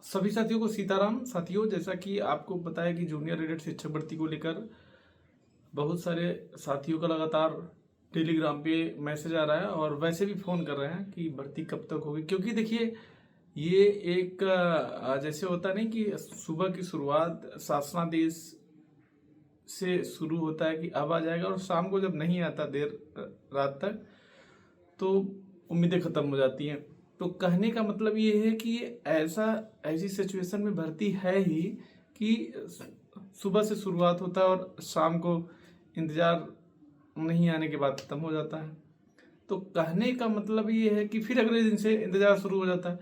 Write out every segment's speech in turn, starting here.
सभी साथियों को सीताराम। साथियों, जैसा कि आपको पता है कि जूनियर एडेड शिक्षक भर्ती को लेकर बहुत सारे साथियों का लगातार टेलीग्राम पे मैसेज आ रहा है और वैसे भी फ़ोन कर रहे हैं कि भर्ती कब तक होगी। क्योंकि देखिए, ये एक जैसे होता नहीं कि सुबह की शुरुआत शासनादेश से शुरू होता है कि अब आ जाएगा, और शाम को जब नहीं आता देर रात तक तो उम्मीदें ख़त्म हो जाती हैं। तो कहने का मतलब ये है कि ये ऐसी सिचुएशन में भर्ती है ही कि सुबह से शुरुआत होता है और शाम को इंतज़ार नहीं आने के बाद ख़त्म हो जाता है। तो कहने का मतलब ये है कि फिर अगले दिन से इंतज़ार शुरू हो जाता है।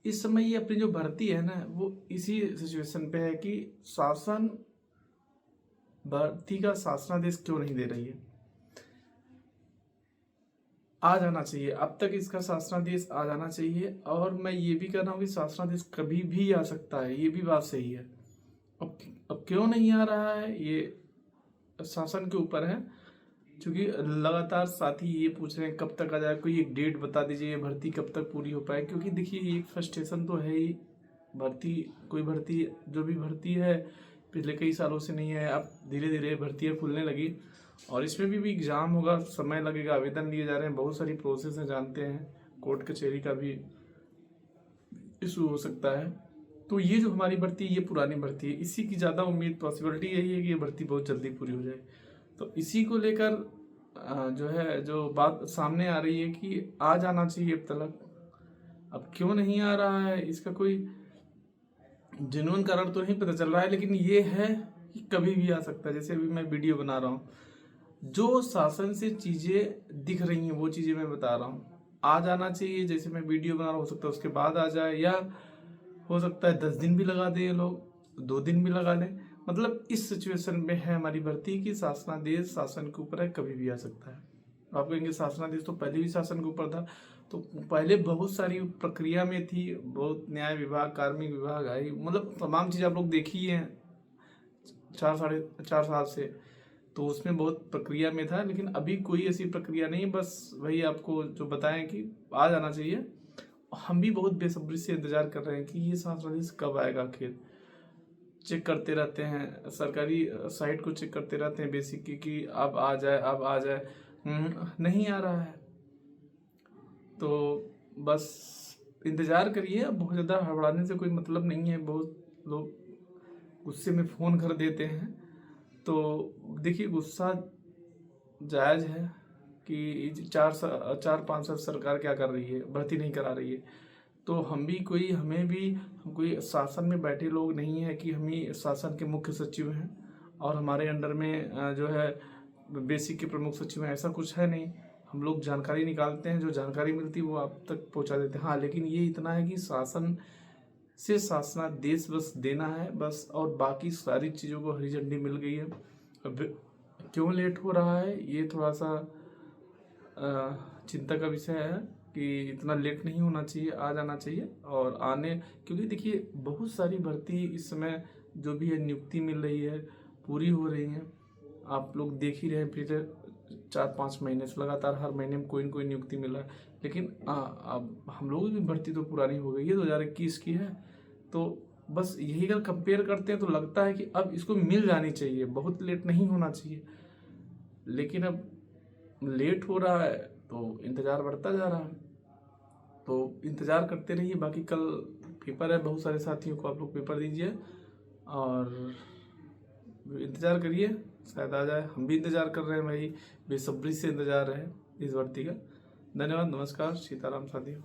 इस समय ये अपनी जो भर्ती है ना, वो इसी सिचुएशन पे है कि शासन भर्ती का शासनादेश क्यों नहीं दे रही है। आ जाना चाहिए, अब तक इसका शासनादेश आ जाना चाहिए। और मैं ये भी कह रहा हूँ कि शासनादेश कभी भी आ सकता है, ये भी बात सही है। अब क्यों नहीं आ रहा है, ये शासन के ऊपर है। क्योंकि लगातार साथी ये पूछ रहे हैं कब तक आ जाए, कोई एक डेट बता दीजिए, भर्ती कब तक पूरी हो पाए। क्योंकि देखिए, एक फ्रस्ट्रेशन तो है ही। कोई भर्ती जो भी भर्ती है पिछले कई सालों से नहीं है, अब धीरे धीरे भर्तियाँ खुलने लगी और इसमें भी एग्ज़ाम होगा, समय लगेगा, आवेदन लिए जा रहे हैं, बहुत सारी प्रोसेस हैं, जानते हैं, कोर्ट कचहरी का भी इशू हो सकता है। तो ये जो हमारी भर्ती ये पुरानी भर्ती है, इसी की ज़्यादा उम्मीद पॉसिबिलिटी यही है कि ये भर्ती बहुत जल्दी पूरी हो जाए। तो इसी को लेकर जो बात सामने आ रही है कि आ जाना चाहिए अब तक। अब क्यों नहीं आ रहा है, इसका कोई जेन्युइन कारण तो नहीं पता चल रहा है, लेकिन ये है कि कभी भी आ सकता है। जैसे अभी मैं वीडियो बना रहा हूँ, जो शासन से चीज़ें दिख रही हैं वो चीज़ें मैं बता रहा हूँ। आ जाना चाहिए, जैसे मैं वीडियो बना रहा हूँ, हो सकता है उसके बाद आ जाए, या हो सकता है 10 दिन भी लगा दें ये लोग, 2 दिन भी लगा लें। मतलब इस सिचुएशन में है हमारी भर्ती की शासनादेश शासन के ऊपर है, कभी भी आ सकता है। आप कहेंगे शासनादेश तो पहले भी शासन के ऊपर था, तो पहले बहुत सारी प्रक्रिया में थी, बहुत न्याय विभाग, कार्मिक विभाग आई, मतलब तमाम चीज़ आप लोग देखी हैं 4 साढ़े 4 साल से। तो उसमें बहुत प्रक्रिया में था, लेकिन अभी कोई ऐसी प्रक्रिया नहीं। बस वही आपको जो बताएं कि आ जाना चाहिए। हम भी बहुत बेसब्री से इंतजार कर रहे हैं कि ये शासनादेश कब आएगा। आखिर चेक करते रहते हैं, सरकारी साइट को चेक करते रहते हैं बेसिक की कि अब आ जाए, अब आ जाए। नहीं आ रहा है। तो बस इंतज़ार करिए। अब बहुत ज़्यादा हड़बड़ाने से कोई मतलब नहीं है। बहुत लोग गुस्से में फ़ोन कर देते हैं। तो देखिए, गुस्सा जायज़ है कि 4-5 साल सरकार क्या कर रही है, भर्ती नहीं करा रही है। तो हम कोई शासन में बैठे लोग नहीं है कि हम ही शासन के मुख्य सचिव हैं और हमारे अंडर में जो है बेसिक के प्रमुख सचिव हैं, ऐसा कुछ है नहीं। हम लोग जानकारी निकालते हैं, जो जानकारी मिलती है वो आप तक पहुंचा देते हैं। हाँ, लेकिन ये इतना है कि शासन से शासनादेश बस देना है बस, और बाकी सारी चीज़ों को हरी झंडी मिल गई है। अब क्यों लेट हो रहा है, ये थोड़ा सा चिंता का विषय है कि इतना लेट नहीं होना चाहिए, आ जाना चाहिए। और आने, क्योंकि देखिए बहुत सारी भर्ती इस समय जो भी है नियुक्ति मिल रही है, पूरी हो रही है। आप लोग देख ही रहे हैं, पिछले 4-5 महीने से लगातार हर महीने में कोई न कोई नियुक्ति मिल रहा है। लेकिन अब हम लोगों की भर्ती तो पुरानी हो गई है, 2021 की है। तो बस यही अगर कंपेयर करते हैं तो लगता है कि अब इसको मिल जानी चाहिए, बहुत लेट नहीं होना चाहिए। लेकिन अब लेट हो रहा है तो इंतज़ार बढ़ता जा रहा है। तो इंतज़ार करते रहिए। बाकी कल पेपर है, बहुत सारे साथियों को आप लोग पेपर दीजिए और इंतज़ार करिए, शायद आ जाए। हम भी इंतज़ार कर रहे हैं भाई, बेसब्री से इंतज़ार है इस भर्ती का। धन्यवाद, नमस्कार, सीताराम साथियों।